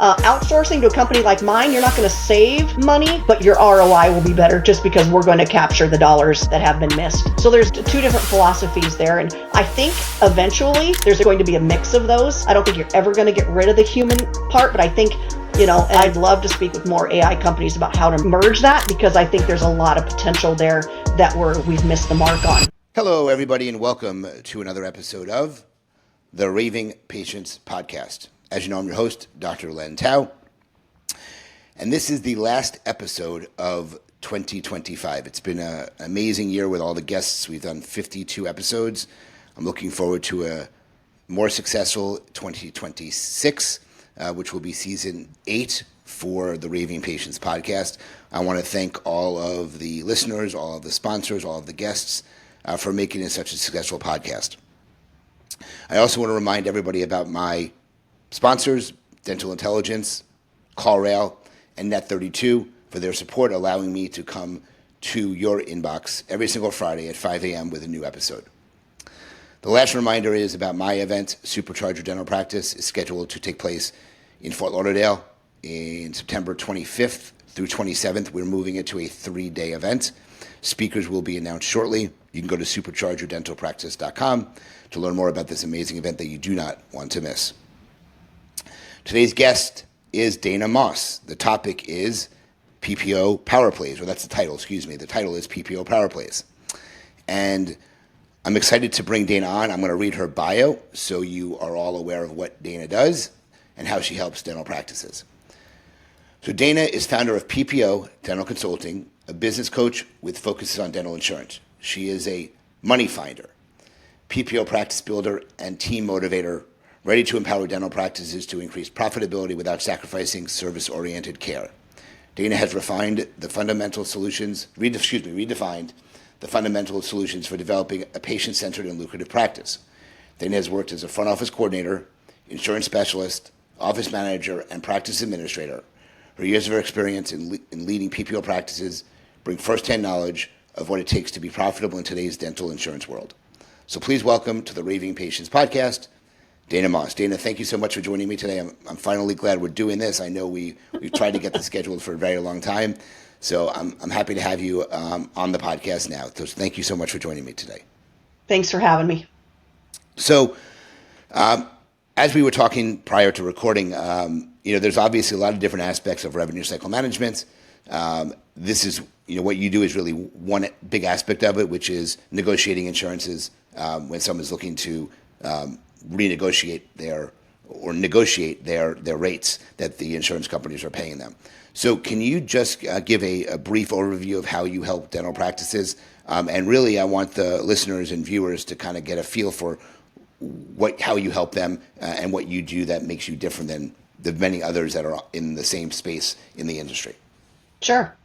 Outsourcing to a company like mine, you're not going to save money, but your ROI will be better just because we're going to capture the dollars that have been missed. So there's two different philosophies there. And I think eventually there's going to be a mix of those. I don't think you're ever going to get rid of the human part, but I think, and I'd love to speak with more AI companies about how to merge that, because I think there's a lot of potential there that we've missed the mark on. Hello, everybody, and welcome to another episode of the Raving Patients Podcast. As you know, I'm your host, Dr. Len Tau, and this is the last episode of 2025. It's been an amazing year with all the guests. We've done 52 episodes. I'm looking forward to a more successful 2026, which will be season 8 for the Raving Patients Podcast. I want to thank all of the listeners, all of the sponsors, all of the guests for making it such a successful podcast. I also want to remind everybody about my sponsors, Dental Intelligence, CallRail, and Net32 for their support, allowing me to come to your inbox every single Friday at 5 a.m. with a new episode. The last reminder is about my event, Supercharger Dental Practice, is scheduled to take place in Fort Lauderdale in September 25th through 27th. We're moving it to a 3-day event. Speakers will be announced shortly. You can go to superchargerdentalpractice.com to learn more about this amazing event that you do not want to miss. Today's guest is Dana Moss. The topic is PPO Power Plays, or that's the title, excuse me. The title is PPO Power Plays. And I'm excited to bring Dana on. I'm going to read her bio so you are all aware of what Dana does and how she helps dental practices. So Dana is founder of PPO Dental Consulting, a business coach with focuses on dental insurance. She is a money finder, PPO practice builder, and team motivator, ready to empower dental practices to increase profitability without sacrificing service-oriented care. Dana has redefined the fundamental solutions for developing a patient-centered and lucrative practice. Dana has worked as a front office coordinator, insurance specialist, office manager, and practice administrator. Her years of experience in leading PPO practices bring firsthand knowledge of what it takes to be profitable in today's dental insurance world. So please welcome to the Raving Patients Podcast, Dana Moss. Dana, thank you so much for joining me today. I'm finally glad we're doing this. I know we've tried to get this scheduled for a very long time, so I'm happy to have you on the podcast now. So thank you so much for joining me today. Thanks for having me. So as we were talking prior to recording, there's obviously a lot of different aspects of revenue cycle management. This is, what you do is really one big aspect of it, which is negotiating insurances when someone's looking to renegotiate negotiate their rates that the insurance companies are paying them. So can you just give a brief overview of how you help dental practices? And really, I want the listeners and viewers to kind of get a feel for how you help them and what you do that makes you different than the many others that are in the same space in the industry. Sure.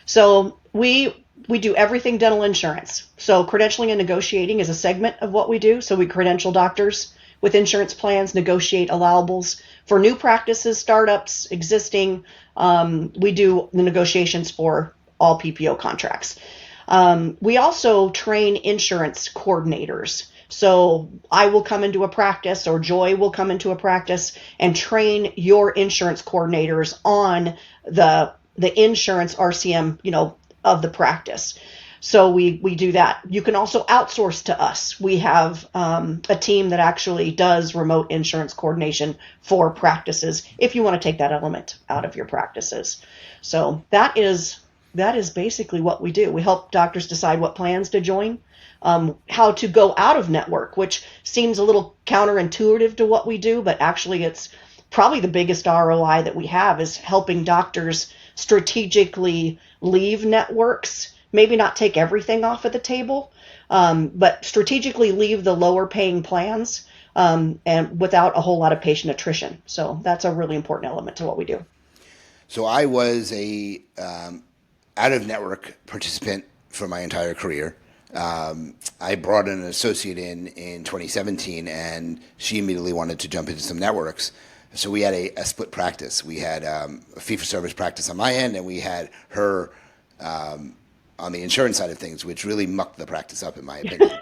So we do everything dental insurance. So credentialing and negotiating is a segment of what we do. So we credential doctors with insurance plans, negotiate allowables for new practices, startups, existing. We do the negotiations for all PPO contracts. We also train insurance coordinators. So I will come into a practice, or Joy will come into a practice and train your insurance coordinators on the insurance RCM, of the practice. So we do that. You can also outsource to us. We have a team that actually does remote insurance coordination for practices if you want to take that element out of your practices. So that is basically what we do. We help doctors decide what plans to join, how to go out of network, which seems a little counterintuitive to what we do, but actually it's probably the biggest ROI that we have is helping doctors strategically leave networks, maybe not take everything off of the table, but strategically leave the lower paying plans and without a whole lot of patient attrition. So that's a really important element to what we do. So I was a out-of-network participant for my entire career. I brought an associate in 2017, and she immediately wanted to jump into some networks. So we had a split practice. We had a fee-for-service practice on my end, and we had her on the insurance side of things, which really mucked the practice up, in my opinion.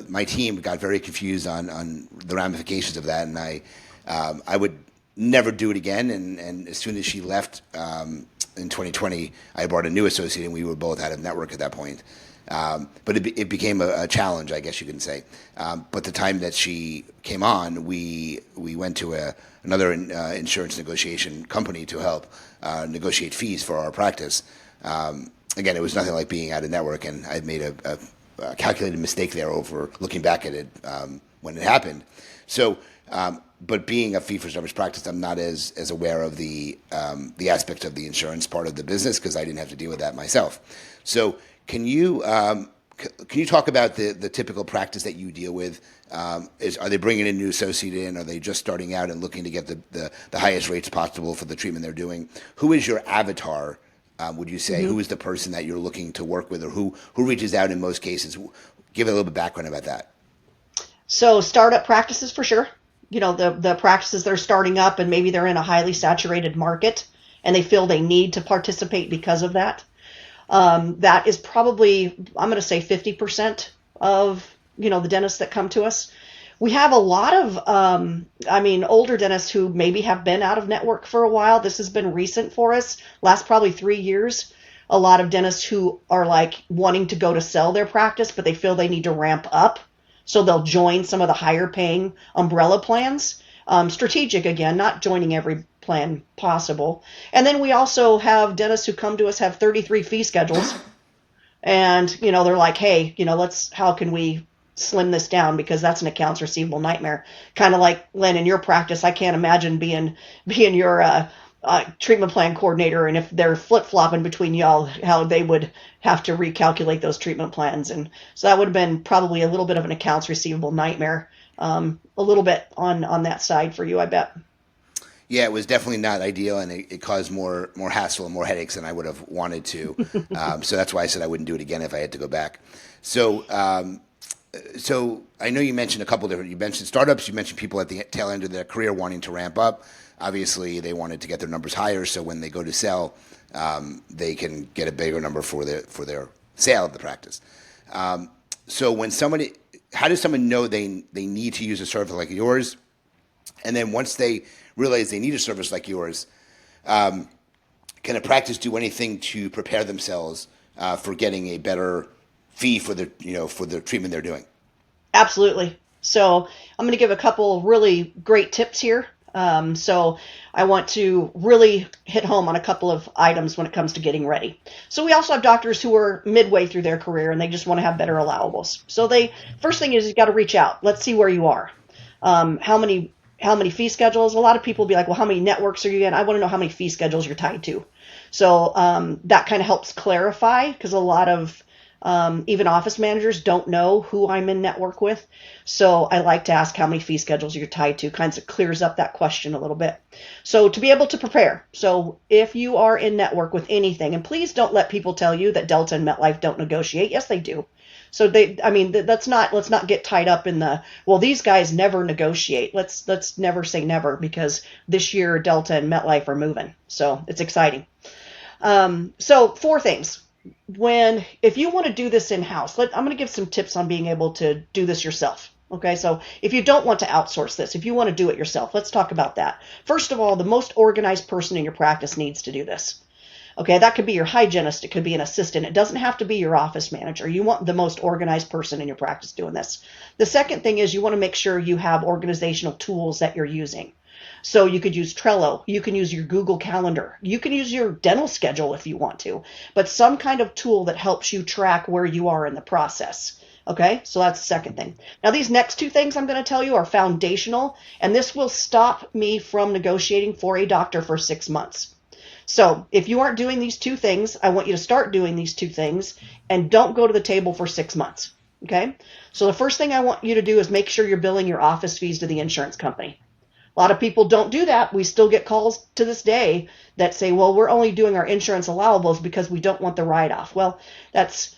My team got very confused on the ramifications of that, and I I would never do it again. And as soon as she left in 2020, I brought a new associate, and we were both out of network at that point. But it became a challenge, I guess you can say. But the time that she came on, we went to another insurance negotiation company to help negotiate fees for our practice. Again, it was nothing like being out of network, and I made a calculated mistake there over looking back at it when it happened. So, but being a fee-for-service practice, I'm not as aware of the aspect of the insurance part of the business because I didn't have to deal with that myself. So, can you talk about the typical practice that you deal with? Are they bringing a new associate in? Are they just starting out and looking to get the highest rates possible for the treatment they're doing? Who is your avatar? Would you say who is the person that you're looking to work with, or who reaches out in most cases? Give a little bit of background about that. So startup practices for sure. The practices that are starting up and maybe they're in a highly saturated market and they feel they need to participate because of that. That is probably, I'm going to say 50% of, the dentists that come to us. We have a lot of, older dentists who maybe have been out of network for a while. This has been recent for us, last probably 3 years. A lot of dentists who are like wanting to go to sell their practice, but they feel they need to ramp up. So they'll join some of the higher paying umbrella plans. Strategic again, not joining every plan possible. And then we also have dentists who come to us have 33 fee schedules. And, they're like, hey, how can we slim this down, because that's an accounts receivable nightmare. Kind of like, Len, in your practice, I can't imagine being your treatment plan coordinator, and if they're flip-flopping between y'all, how they would have to recalculate those treatment plans. And so that would have been probably a little bit of an accounts receivable nightmare, a little bit on that side for you, I bet. Yeah, it was definitely not ideal, and it caused more hassle and more headaches than I would have wanted to. So that's why I said I wouldn't do it again if I had to go back. So I know you mentioned a couple different. You mentioned startups. You mentioned people at the tail end of their career wanting to ramp up. Obviously, they wanted to get their numbers higher, so when they go to sell, they can get a bigger number for their sale of the practice. So how does someone know they need to use a service like yours? And then once they realize they need a service like yours, can a practice do anything to prepare themselves for getting a better fee for the treatment they're doing? Absolutely. So I'm going to give a couple really great tips here. So I want to really hit home on a couple of items when it comes to getting ready. So we also have doctors who are midway through their career and they just want to have better allowables. So first thing is you got to reach out. Let's see where you are. How many fee schedules? A lot of people will be like, well, how many networks are you in? I want to know how many fee schedules you're tied to. So that kind of helps clarify, because a lot of even office managers don't know who I'm in network with. So I like to ask how many fee schedules you're tied to. Kind of clears up that question a little bit. So to be able to prepare. So if you are in network with anything, and please don't let people tell you that Delta and MetLife don't negotiate. Yes, they do. So let's not get tied up in these guys never negotiate. Let's never say never, because this year Delta and MetLife are moving. So it's exciting. So 4 things. If you want to do this in-house, I'm going to give some tips on being able to do this yourself. Okay, so if you don't want to outsource this, if you want to do it yourself, let's talk about that. First of all, the most organized person in your practice needs to do this. Okay, that could be your hygienist. It could be an assistant. It doesn't have to be your office manager. You want the most organized person in your practice doing this. The second thing is you want to make sure you have organizational tools that you're using. So you could use Trello. You can use your Google Calendar. You can use your dental schedule if you want to, but some kind of tool that helps you track where you are in the process. Okay, so that's the second thing. Now, these next 2 things I'm going to tell you are foundational, and this will stop me from negotiating for a doctor for 6 months. So if you aren't doing these 2 things, I want you to start doing these 2 things and don't go to the table for 6 months. Okay, so the first thing I want you to do is make sure you're billing your office fees to the insurance company. A lot of people don't do that. We still get calls to this day that say, well, we're only doing our insurance allowables because we don't want the write-off. Well, that's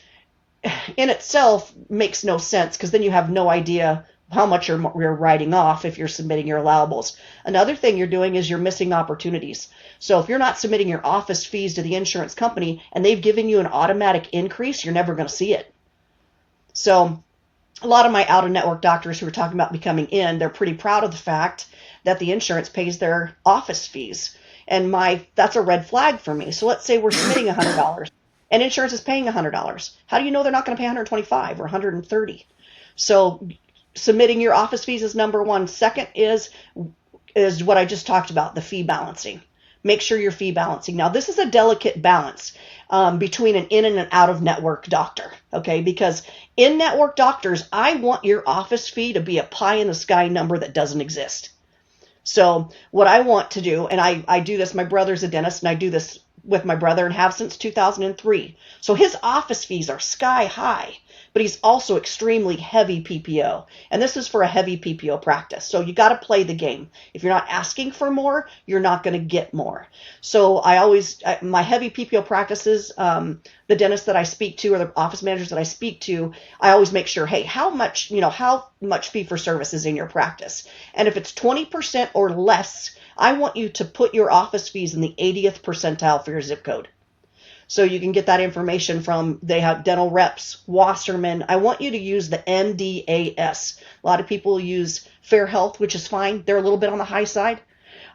in itself makes no sense, because then you have no idea how much you're writing off if you're submitting your allowables. Another thing you're doing is you're missing opportunities. So if you're not submitting your office fees to the insurance company and they've given you an automatic increase, you're never going to see it. So a lot of my out-of-network doctors who are talking about becoming in, they're pretty proud of the fact that the insurance pays their office fees. And that's a red flag for me. So let's say we're submitting $100 and insurance is paying $100. How do you know they're not going to pay 125 or 130? So submitting your office fees is number one. Second is what I just talked about, the fee balancing. Make sure you're fee balancing. Now, this is a delicate balance between an in and an out of network doctor, okay? Because in network doctors, I want your office fee to be a pie in the sky number that doesn't exist. So what I want to do, and I do this, my brother's a dentist, and I do this with my brother and have since 2003. So his office fees are sky high, but he's also extremely heavy PPO. And this is for a heavy PPO practice. So you got to play the game. If you're not asking for more, you're not going to get more. So my heavy PPO practices, the dentists that I speak to or the office managers that I speak to, I always make sure, hey, how much fee for service is in your practice? And if it's 20% or less, I want you to put your office fees in the 80th percentile for your zip code. So you can get that information from, they have dental reps, Wasserman. I want you to use the NDAS. A lot of people use Fair Health, which is fine. They're a little bit on the high side.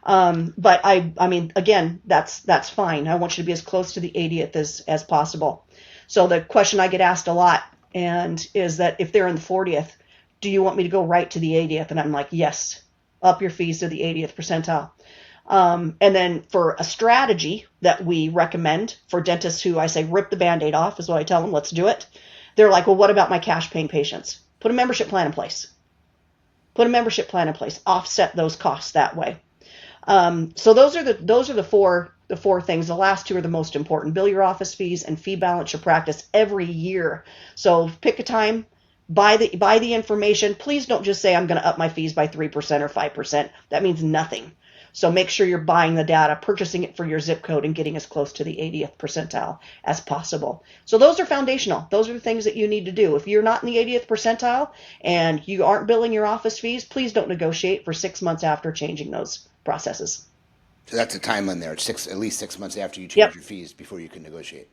But I mean, again, that's fine. I want you to be as close to the 80th as possible. So the question I get asked a lot is that if they're in the 40th, do you want me to go right to the 80th? And I'm like, yes, up your fees to the 80th percentile. And then for a strategy that we recommend for dentists who I say rip the Band-Aid off is what I tell them, let's do it. They're like, well, what about my cash paying patients? Put a membership plan in place. Offset those costs that way. So those are the four things. The last two are the most important. Bill your office fees and fee balance your practice every year. So pick a time, buy the information. Please don't just say I'm going to up my fees by 3% or 5%. That means nothing. So make sure you're buying the data, purchasing it for your zip code, and getting as close to the 80th percentile as possible. So those are foundational. Those are the things that you need to do. If you're not in the 80th percentile and you aren't billing your office fees, please don't negotiate for 6 months after changing those processes. So that's a timeline there. It's at least 6 months after you change your fees before you can negotiate.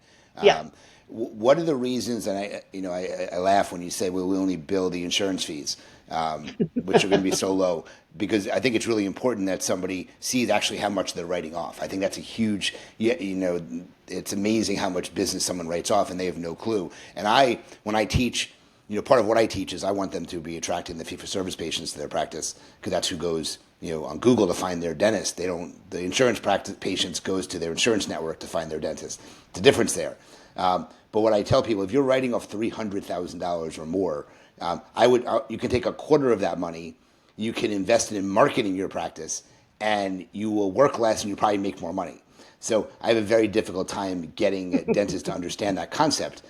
What are the reasons? And I laugh when you say, well, we only bill the insurance fees, which are going to be so low, because I think it's really important that somebody sees actually how much they're writing off. I think that's a huge, it's amazing how much business someone writes off and they have no clue. And when I teach, part of what I teach is I want them to be attracting the fee-for-service patients to their practice, because that's who goes on Google to find their dentist. The insurance practice patients goes to their insurance network to find their dentist. It's a difference there. But what I tell people, if you're writing off $300,000 or more, you can take a quarter of that money, you can invest it in marketing your practice, and you will work less and you probably make more money. So I have a very difficult time getting dentists to understand that concept,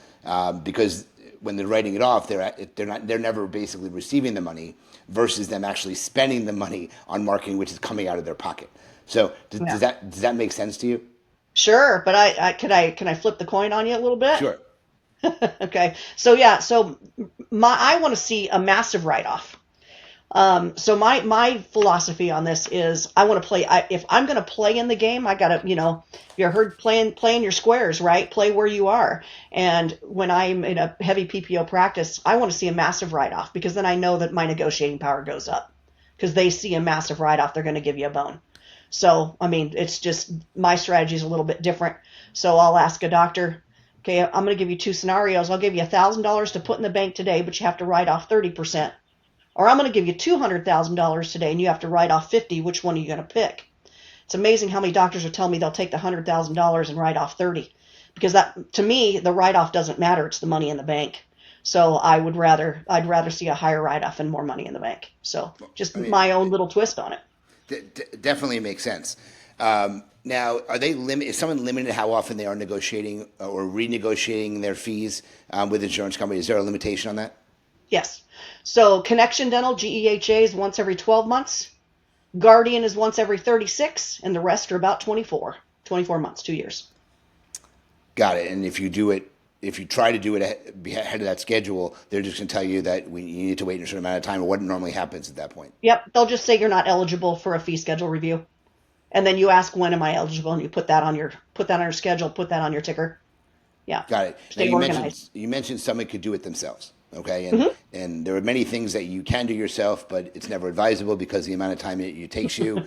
because when they're writing it off, they're never basically receiving the money, versus them actually spending the money on marketing, which is coming out of their pocket. So does that make sense to you? Sure, but can I flip the coin on you a little bit? Sure. Okay. So I want to see a massive write-off. So my philosophy on this is I want to play. If I'm going to play in the game, I got to, you heard playing your squares, right? Play where you are. And when I'm in a heavy PPO practice, I want to see a massive write-off, because then I know that my negotiating power goes up, because they see a massive write-off, they're going to give you a bone. So, I mean, it's just my strategy is a little bit different. So I'll ask a doctor, okay, I'm going to give you two scenarios. I'll give you $1,000 to put in the bank today, but you have to write off 30%. Or I'm going to give you $200,000 today and you have to write off 50. Which one are you going to pick? It's amazing how many doctors are telling me they'll take the $100,000 and write off 30, because that, to me, the write-off doesn't matter. It's the money in the bank. So I'd rather see a higher write-off and more money in the bank. So just my own little twist on it. Definitely makes sense. Now, is someone limited how often they are negotiating or renegotiating their fees with insurance companies? Is there a limitation on that? Yes. So Connection Dental, GEHA, is once every 12 months. Guardian is once every 36, and the rest are about 24 months, 2 years. Got it. And if you try to do it ahead of that schedule, they're just going to tell you that you need to wait a certain amount of time, or what normally happens at that point. Yep. They'll just say you're not eligible for a fee schedule review. And then you ask, when am I eligible? And you put that on your schedule, put that on your ticker. Yeah. Got it. Stay now organized. You mentioned someone could do it themselves. Okay, Hmm. and there are many things that you can do yourself, but it's never advisable because the amount of time it takes you,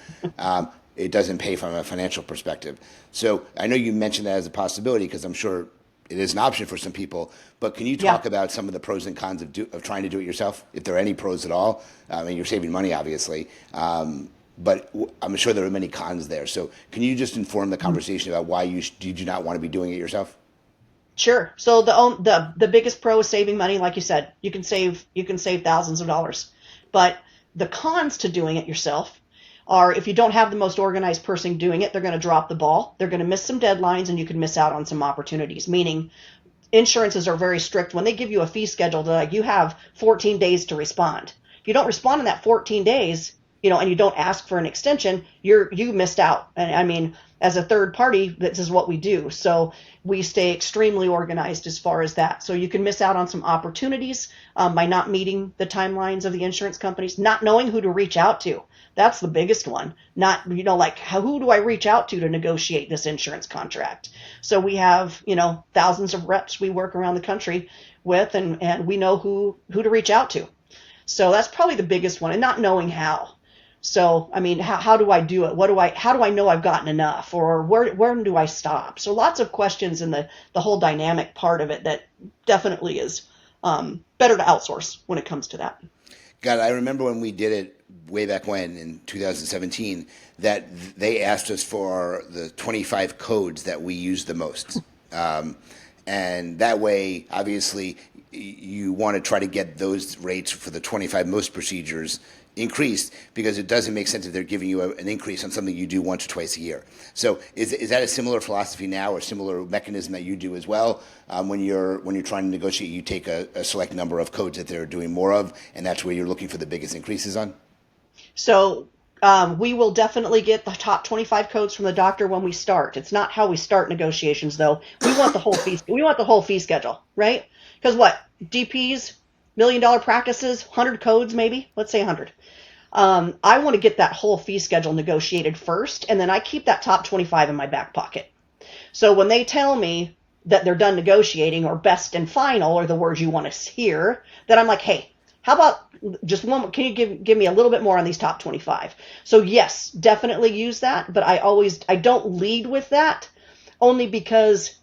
it doesn't pay from a financial perspective. So I know you mentioned that as a possibility because I'm sure it is an option for some people. But can you Yeah. talk about some of the pros and cons of trying to do it yourself, if there are any pros at all? I mean, you're saving money, obviously, but I'm sure there are many cons there. So can you just inform the conversation about why you do not want to be doing it yourself? Sure. So the biggest pro is saving money, like you said. You can save thousands of dollars. But the cons to doing it yourself are if you don't have the most organized person doing it, they're going to drop the ball. They're going to miss some deadlines and you can miss out on some opportunities. Meaning insurances are very strict. When they give you a fee schedule, they're like, you have 14 days to respond. If you don't respond in that 14 days, and you don't ask for an extension, you missed out. And I mean, as a third party, this is what we do. So we stay extremely organized as far as that. So you can miss out on some opportunities by not meeting the timelines of the insurance companies, not knowing who to reach out to. That's the biggest one. Not, like, who do I reach out to negotiate this insurance contract? So we have, thousands of reps we work around the country with, and we know who to reach out to. So that's probably the biggest one, and not knowing how. So, I mean, how do I do it? How do I know I've gotten enough, or where do I stop? So lots of questions in the whole dynamic part of it that definitely is better to outsource when it comes to that. God, I remember when we did it way back when in 2017 that they asked us for the 25 codes that we use the most. And that way, obviously, you want to try to get those rates for the 25 most procedures increased because it doesn't make sense if they're giving you an increase on something you do once or twice a year. So is that a similar philosophy now or similar mechanism that you do as well? When you're trying to negotiate, you take a select number of codes that they're doing more of, and that's where you're looking for the biggest increases on? So we will definitely get the top 25 codes from the doctor when we start. It's not how we start negotiations, though. We want the whole fee. We want the whole fee schedule, right? Because what DPs, $1 million practices, 100 codes, maybe. Let's say 100. I want to get that whole fee schedule negotiated first, and then I keep that top 25 in my back pocket. So when they tell me that they're done negotiating or best and final are the words you want to hear, then I'm like, hey, how about just one? Can you give me a little bit more on these top 25? So yes, definitely use that, but I don't lead with that only because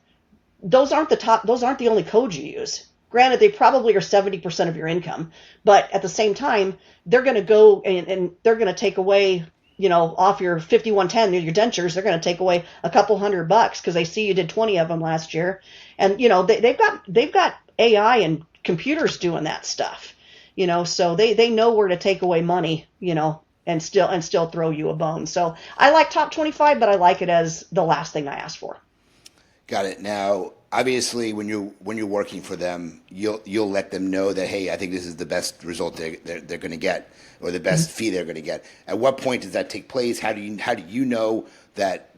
those aren't the only codes you use. Granted, they probably are 70% of your income, but at the same time, they're going to go and they're going to take away, off your 5110, your dentures, they're going to take away a couple $100 because they see you did 20 of them last year. And, they've got AI and computers doing that stuff, so they know where to take away money, and still throw you a bone. So I like top 25, but I like it as the last thing I ask for. Got it. Now, obviously, when you're working for them, you'll let them know that, hey, I think this is the best result they're going to get, or the best fee they're going to get. At what point does that take place? How do you know that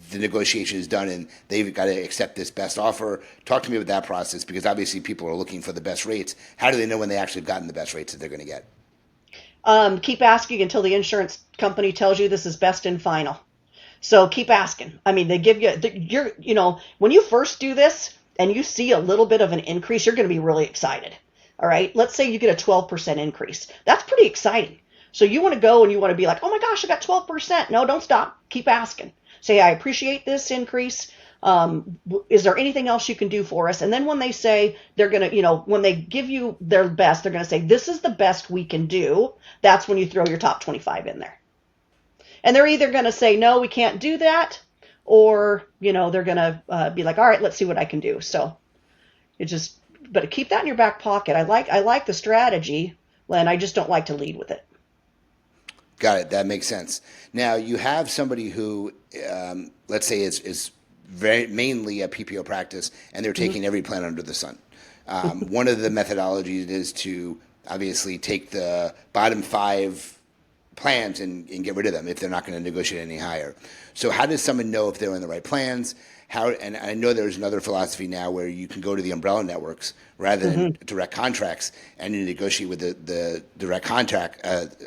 the negotiation is done and they've got to accept this best offer? Talk to me about that process because obviously people are looking for the best rates. How do they know when they actually have gotten the best rates that they're going to get? Keep asking until the insurance company tells you this is best and final. So keep asking. I mean, they give when you first do this and you see a little bit of an increase, you're going to be really excited. All right. Let's say you get a 12% increase. That's pretty exciting. So you want to go and you want to be like, oh my gosh, I got 12%. No, don't stop. Keep asking. Say, I appreciate this increase. Is there anything else you can do for us? And then when they say they're going to, when they give you their best, they're going to say, this is the best we can do. That's when you throw your top 25 in there. And they're either going to say, no, we can't do that, or, they're going to be like, all right, let's see what I can do. So but keep that in your back pocket. I like the strategy, Len. I just don't like to lead with it. Got it. That makes sense. Now, you have somebody who, let's say, is very mainly a PPO practice, and they're taking every plan under the sun. One of the methodologies is to obviously take the bottom 5 plans and get rid of them if they're not going to negotiate any higher. So how does someone know if they're in the right plans? And I know there's another philosophy now where you can go to the umbrella networks rather than direct contracts, and you negotiate with the direct contract.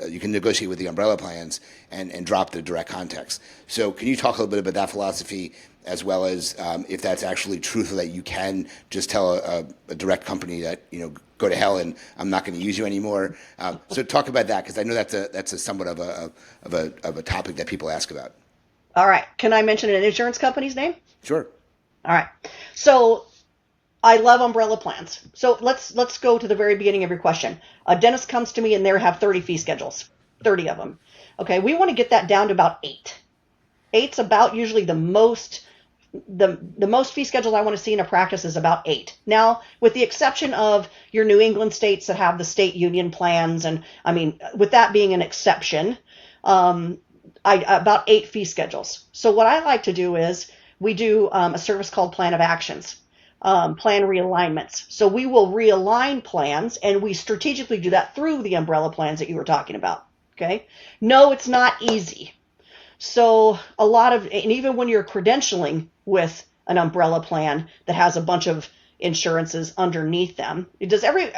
You can negotiate with the umbrella plans and drop the direct contacts. So can you talk a little bit about that philosophy as well as if that's actually truthful that you can just tell a direct company that, go go to hell and I'm not going to use you anymore. So talk about that, because I know that's a somewhat of a topic that people ask about. All right. Can I mention an insurance company's name? Sure. All right. So I love umbrella plans. So let's go to the very beginning of your question. A dentist comes to me and they have 30 fee schedules, 30 of them. Okay, we want to get that down to about 8. 8's about usually the most fee schedules I want to see in a practice is about 8. Now, with the exception of your New England states that have the state union plans, and I mean, with that being an exception, about 8 fee schedules. So what I like to do is we do a service called plan of actions. Plan realignments. So we will realign plans, and we strategically do that through the umbrella plans that you were talking about. Okay. No, it's not easy. So and even when you're credentialing with an umbrella plan that has a bunch of insurances underneath them,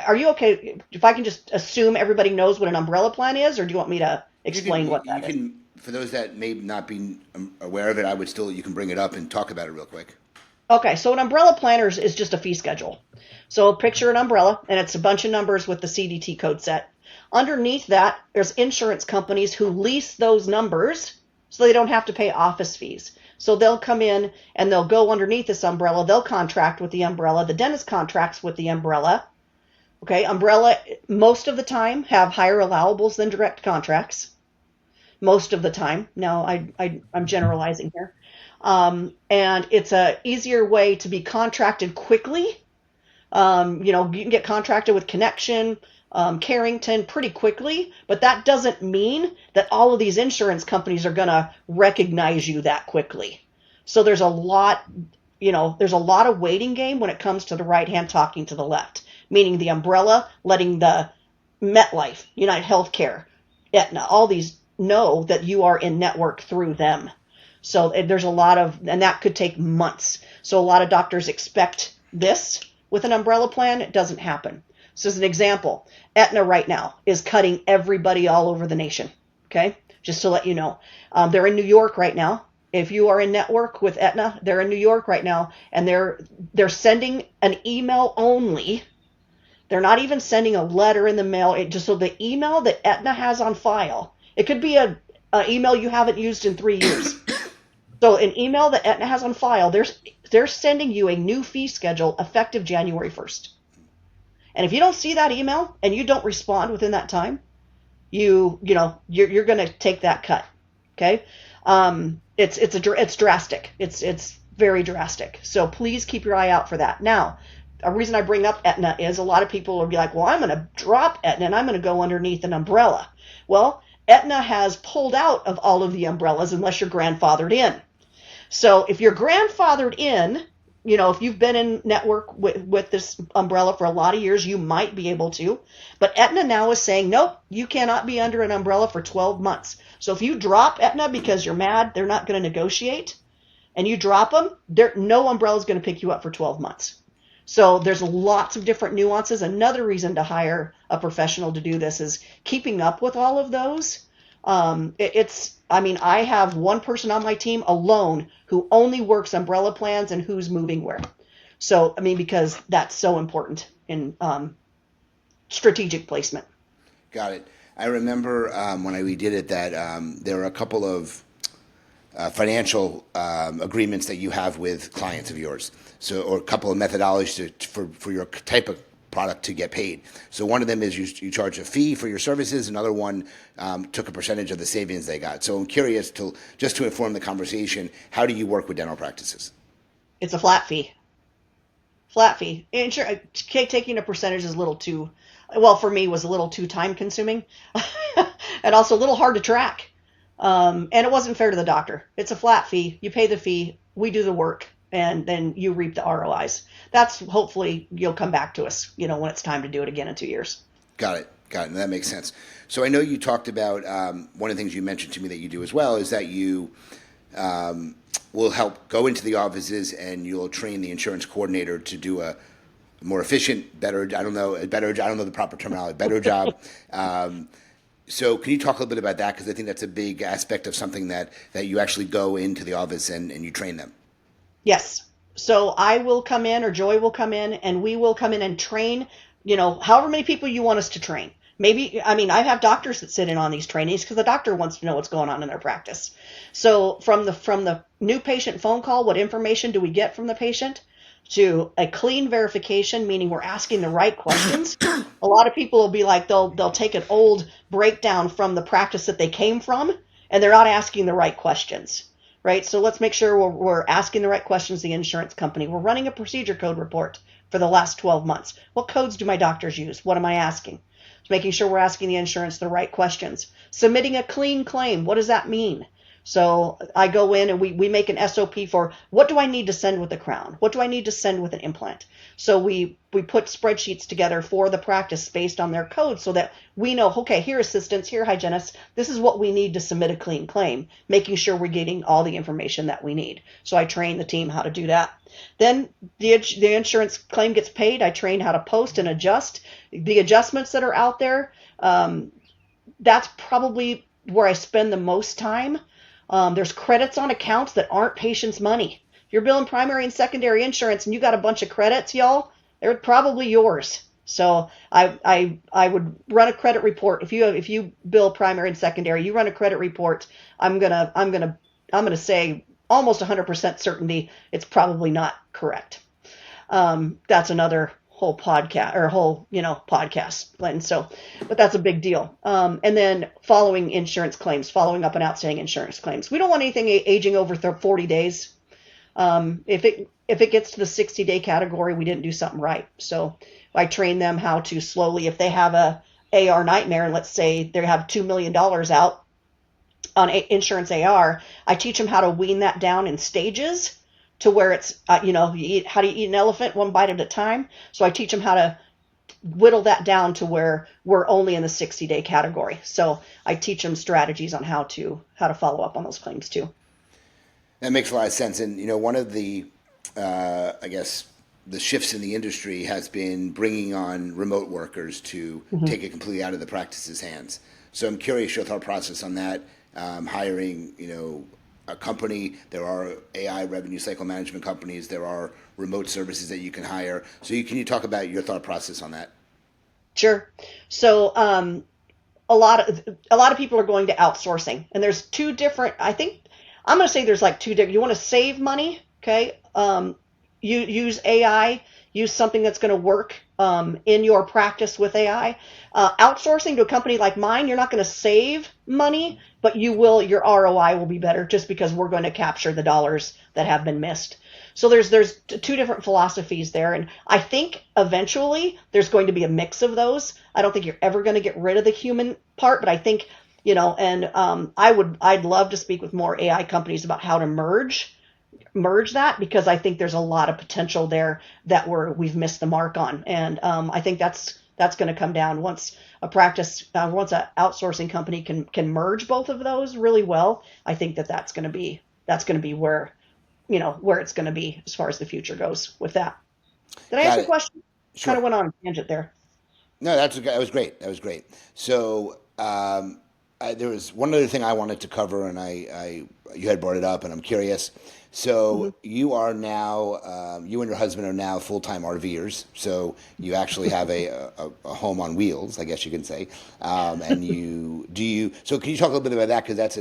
are you okay if I can just assume everybody knows what an umbrella plan is, or do you want me to explain what that is? For those that may not be aware of it, you can bring it up and talk about it real quick. Okay, so an umbrella planner is just a fee schedule. So picture an umbrella, and it's a bunch of numbers with the CDT code set. Underneath that, there's insurance companies who lease those numbers so they don't have to pay office fees. So they'll come in and they'll go underneath this umbrella. They'll contract with the umbrella. The dentist contracts with the umbrella. Okay, umbrella most of the time have higher allowables than direct contracts. Most of the time. Now, I'm generalizing here. And it's a easier way to be contracted quickly. You can get contracted with Connection, Carrington pretty quickly, but that doesn't mean that all of these insurance companies are going to recognize you that quickly. So there's a lot of waiting game when it comes to the right hand talking to the left, meaning the umbrella letting the MetLife, United Healthcare, Aetna, all these know that you are in network through them. So there's and that could take months. So a lot of doctors expect this with an umbrella plan. It doesn't happen. So as an example, Aetna right now is cutting everybody all over the nation. Okay, just to let you know, they're in New York right now. If you are in network with Aetna, they're in New York right now, and they're sending an email only. They're not even sending a letter in the mail. So the email that Aetna has on file, it could be an email you haven't used in 3 years. So an email that Aetna has on file, they're sending you a new fee schedule effective January 1st. And if you don't see that email and you don't respond within that time, you're going to take that cut. Okay. It's drastic. It's very drastic. So please keep your eye out for that. Now, a reason I bring up Aetna is a lot of people will be like, well, I'm going to drop Aetna and I'm going to go underneath an umbrella. Well, Aetna has pulled out of all of the umbrellas unless you're grandfathered in. So if you're grandfathered in, if you've been in network with this umbrella for a lot of years, you might be able to. But Aetna now is saying, nope, you cannot be under an umbrella for 12 months. So if you drop Aetna because you're mad, they're not going to negotiate, and you drop them, no umbrella is going to pick you up for 12 months. So there's lots of different nuances. Another reason to hire a professional to do this is keeping up with all of those. I have one person on my team alone who only works umbrella plans and who's moving where. So, because that's so important in strategic placement. Got it. I remember when we did it that there were a couple of financial agreements that you have with clients of yours. So, or a couple of methodologies for your type of product to get paid. So one of them is you charge a fee for your services. Another one took a percentage of the savings they got. So I'm curious to inform the conversation, how do you work with dental practices? It's a flat fee. Flat fee. Taking a percentage is for me was a little too time consuming and also a little hard to track. And it wasn't fair to the doctor. It's a flat fee. You pay the fee. We do the work. And then you reap the ROIs. That's hopefully you'll come back to us, when it's time to do it again in 2 years. Got it. That makes sense. So I know you talked about one of the things you mentioned to me that you do as well is that you will help go into the offices and you'll train the insurance coordinator to do a more efficient, better. I don't know the proper terminology. Better job. So can you talk a little bit about that? Because I think that's a big aspect of something that you actually go into the office and you train them. Yes. So I will come in, or Joy will come in, and we will come in and train however many people you want us to train. Maybe, I mean, I have doctors that sit in on these trainings because the doctor wants to know what's going on in their practice. So from the new patient phone call, what information do we get from the patient? To a clean verification, meaning we're asking the right questions. A lot of people will be like, they'll take an old breakdown from the practice that they came from, and they're not asking the right questions, right? So let's make sure we're asking the right questions to the insurance company. We're running a procedure code report for the last 12 months. What codes do my doctors use? What am I asking? Making sure we're asking the insurance the right questions. Submitting a clean claim. What does that mean? So I go in and we make an SOP for what do I need to send with the crown? What do I need to send with an implant? So we put spreadsheets together for the practice based on their code so that we know, okay, here assistants, here hygienists, this is what we need to submit a clean claim, making sure we're getting all the information that we need. So I train the team how to do that. Then the insurance claim gets paid. I train how to post and adjust. The adjustments that are out there, that's probably where I spend the most time. There's credits on accounts that aren't patients' money. If you're billing primary and secondary insurance and you got a bunch of credits, y'all, they're probably yours. So I would run a credit report. If you bill primary and secondary, you run a credit report. I'm gonna say almost 100% certainty it's probably not correct. That's another whole podcast, Len. So, but that's a big deal. And then following up on outstanding insurance claims. We don't want anything aging over 40 days. If it gets to the 60-day category, we didn't do something right. So I train them how to slowly, if they have a AR nightmare, and let's say they have $2 million out on insurance AR, I teach them how to wean that down in stages to where it's, how do you eat an elephant one bite at a time? So I teach them how to whittle that down to where we're only in the 60-day category. So I teach them strategies on how to follow up on those claims too. That makes a lot of sense. And, one of the, I guess, the shifts in the industry has been bringing on remote workers to take it completely out of the practice's hands. So I'm curious your thought process on that. Hiring, a company. There are AI revenue cycle management companies. There are remote services that you can hire. So can you talk about your thought process on that? Sure. So a lot of people are going to outsourcing, and there's two different. I think I'm going to say there's like two different. You want to save money, okay? You use AI. Use something that's going to work in your practice with AI. Outsourcing to a company like mine, you're not going to save money, but your ROI will be better just because we're going to capture the dollars that have been missed. So there's two different philosophies there, and I think eventually there's going to be a mix of those. I don't think you're ever going to get rid of the human part, but I think, I'd love to speak with more AI companies about how to merge that, because I think there's a lot of potential there that we've missed the mark on. And I think that's going to come down once an outsourcing company can merge both of those really well. I think that's going to be where it's going to be as far as the future goes with that. Did I answer your question? Sure. Kind of went on a tangent there. No, that was great. That was great. So there was one other thing I wanted to cover, and you had brought it up, and I'm curious. So you are now, you and your husband are now full-time RVers. So you actually have a home on wheels, I guess you can say. And so can you talk a little bit about that? Because that's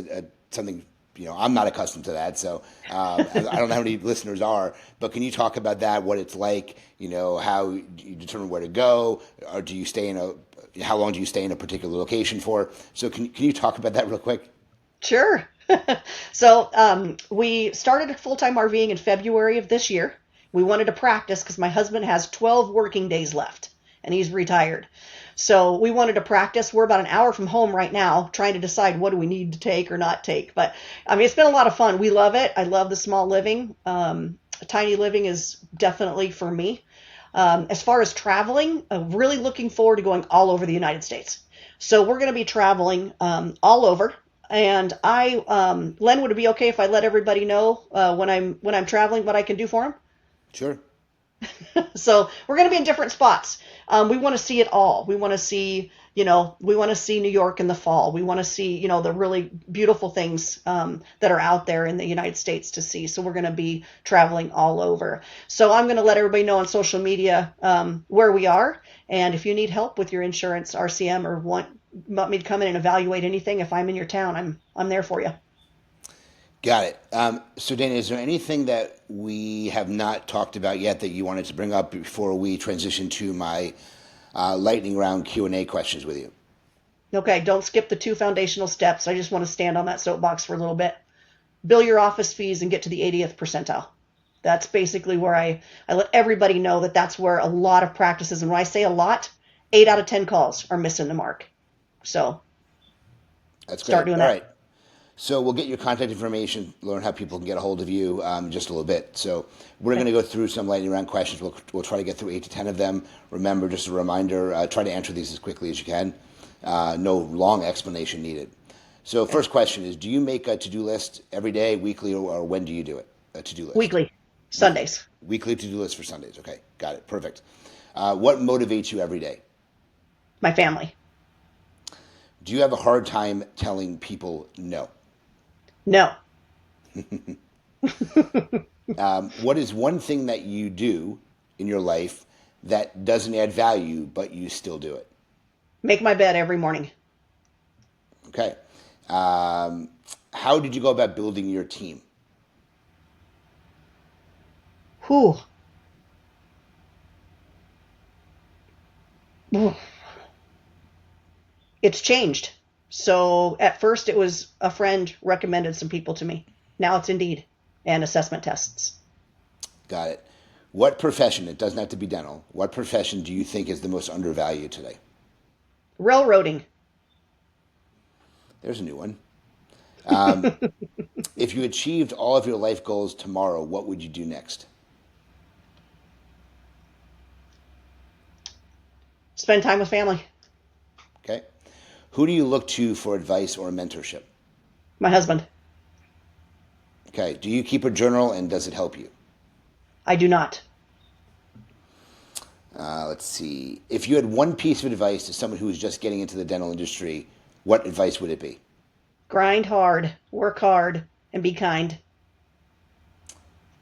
something, I'm not accustomed to that. So I don't know how many listeners are, but can you talk about that, what it's like, how you determine where to go, or do you how long do you stay in a particular location for? So can you talk about that real quick? Sure. So we started full-time RVing in February of this year. We wanted to practice because my husband has 12 working days left and he's retired. So we wanted to practice. We're about an hour from home right now trying to decide what do we need to take or not take. But it's been a lot of fun. We love it. I love the small living. Tiny living is definitely for me. As far as traveling, I'm really looking forward to going all over the United States. So we're going to be traveling all over. And Len, would it be okay if I let everybody know when I'm traveling what I can do for them? Sure. So we're going to be in different spots. We want to see it all. We want to see, we want to see New York in the fall. We want to see, the really beautiful things that are out there in the United States to see. So we're going to be traveling all over. So I'm going to let everybody know on social media where we are. And if you need help with your insurance RCM or want me to come in and evaluate anything, if I'm in your town, I'm there for you. Got it. So, Dana, is there anything that we have not talked about yet that you wanted to bring up before we transition to my lightning round Q&A questions with you? Okay, don't skip the 2 foundational steps. I just want to stand on that soapbox for a little bit. Bill your office fees and get to the 80th percentile. That's basically where I let everybody know that that's where a lot of practices, and when I say a lot, 8 out of 10 calls are missing the mark. So That's great. start doing All that. right. So we'll get your contact information, learn how people can get a hold of you just a little bit. So we're going to go through some lightning round questions. We'll try to get through 8 to 10 of them. Remember, just a reminder, try to answer these as quickly as you can. No long explanation needed. So first question is, do you make a to-do list every day, weekly, or when do you do it? A to-do list? Weekly, Sundays. Weekly to-do list for Sundays. Okay, got it. Perfect. What motivates you every day? My family. Do you have a hard time telling people no? No. What is one thing that you do in your life that doesn't add value, but you still do it? Make my bed every morning. Okay. How did you go about building your team? Whew. It's changed. So at first it was a friend recommended some people to me. Now it's Indeed and assessment tests. Got it. What profession, it doesn't have to be dental, what profession do you think is the most undervalued today? Railroading. There's a new one. If you achieved all of your life goals tomorrow, what would you do next? Spend time with family. Okay. Who do you look to for advice or mentorship? My husband. Okay. Do you keep a journal and does it help you? I do not. Let's see. If you had one piece of advice to someone who is just getting into the dental industry, what advice would it be? Grind hard, work hard, and be kind.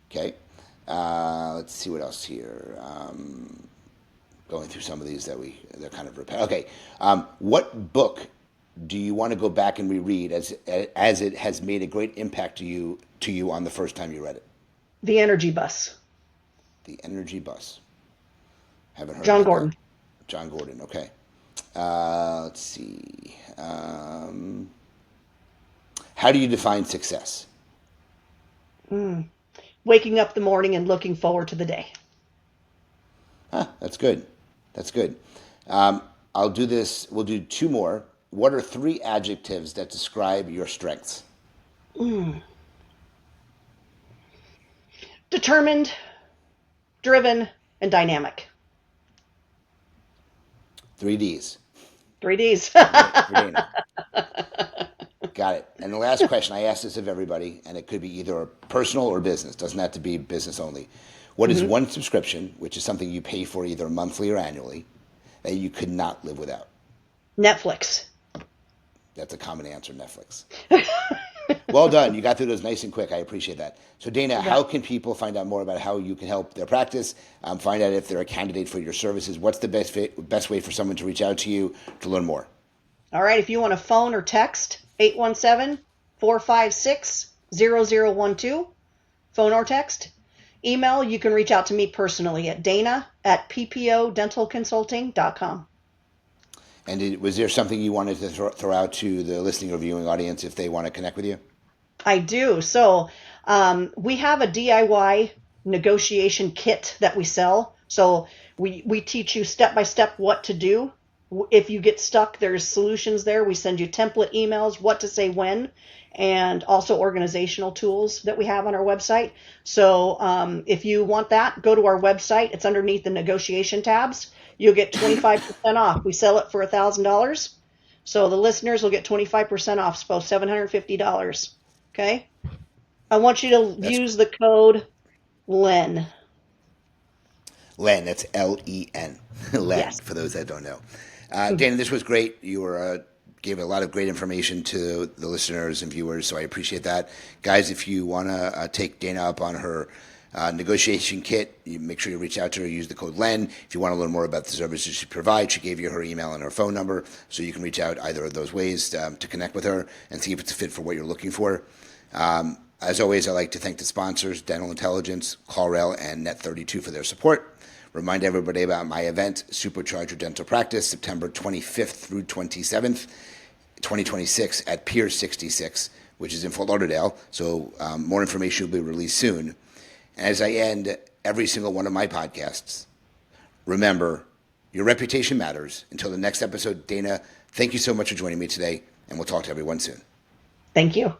Okay. Let's see what else here. Going through some of these they're kind of repetitive. Okay. What book do you want to go back and reread as it has made a great impact to you on the first time you read it? The Energy Bus. The Energy Bus. Haven't heard John about Gordon. that. John Gordon. Okay. Let's see. How do you define success? Waking up the morning and looking forward to the day. That's good. That's good. I'll do this. We'll do 2 more. What are 3 adjectives that describe your strengths? Determined, driven, and dynamic. 3 Ds. 3 Ds. For Dana. Got it. And the last question, I ask this of everybody, and it could be either personal or business. Doesn't have to be business only. What is one subscription, which is something you pay for either monthly or annually, that you could not live without? Netflix. That's a common answer, Netflix. Well done. You got through those nice and quick. I appreciate that. So, Dana, how can people find out more about how you can help their practice, find out if they're a candidate for your services? What's the best way for someone to reach out to you to learn more? All right. If you want to phone or text, 817-456-0012. Phone or text. Email, you can reach out to me personally at dana@PPODentalConsulting.com. And was there something you wanted to throw out to the listening or viewing audience if they want to connect with you? I do. So we have a DIY negotiation kit that we sell. So we teach you step by step what to do. If you get stuck, there's solutions there. We send you template emails, what to say when, and also organizational tools that we have on our website. So if you want that, go to our website. It's underneath the negotiation tabs. You'll get 25% off. We sell it for $1,000. So the listeners will get 25% off, so $750. Okay? I want you to use the code LEN. Len, that's Len. Len, Yes. for those that don't know. Dana, this was great. You were gave a lot of great information to the listeners and viewers, so I appreciate that. Guys, if you want to take Dana up on her negotiation kit, you make sure you reach out to her, use the code LEN. If you want to learn more about the services she provides, she gave you her email and her phone number, so you can reach out either of those ways to connect with her and see if it's a fit for what you're looking for. As always, I'd like to thank the sponsors, Dental Intelligence, CallRail, and Net32 for their support. Remind everybody about my event, Supercharge Your Dental Practice, September 25th through 27th, 2026 at Pier 66, which is in Fort Lauderdale. So more information will be released soon. And as I end every single one of my podcasts, remember, your reputation matters. Until the next episode, Dana, thank you so much for joining me today, and we'll talk to everyone soon. Thank you.